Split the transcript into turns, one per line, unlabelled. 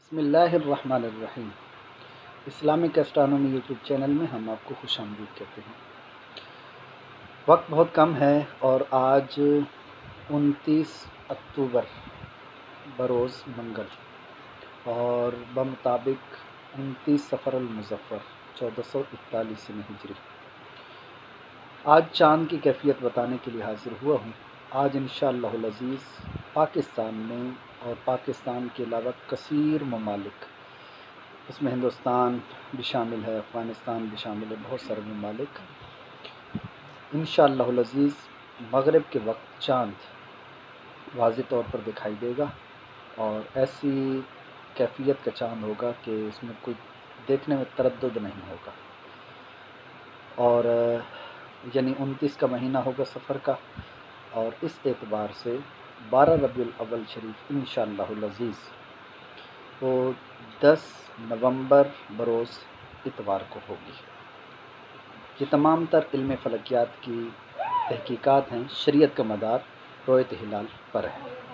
بسم اللہ الرحمن الرحیم۔ اسلامک اسٹرانومی یوٹیوب چینل میں ہم آپ کو خوش آمدید کہتے ہیں۔ وقت بہت کم ہے اور آج 29 اکتوبر بروز منگل اور بمطابق 29 صفر المظفر 1441 ہجری۔ آج چاند کی کیفیت بتانے کے لیے حاضر ہوا ہوں۔ آج انشاءاللہ العزیز پاکستان میں اور پاکستان کے علاوہ کثیر ممالک، اس میں ہندوستان بھی شامل ہے، افغانستان بھی شامل ہے، بہت سارے ممالک، انشاءاللہ العزیز مغرب کے وقت چاند واضح طور پر دکھائی دے گا اور ایسی کیفیت کا چاند ہوگا کہ اس میں کوئی دیکھنے میں تردد نہیں ہوگا، اور یعنی 29 کا مہینہ ہوگا سفر کا، اور اس اعتبار سے 12 ربیع الاول شریف انشاءاللہ العزیز وہ 10 نومبر بروز اتوار کو ہوگی۔ یہ تمام تر علم فلکیات کی تحقیقات ہیں، شریعت کا مدار رؤیت ہلال پر ہے۔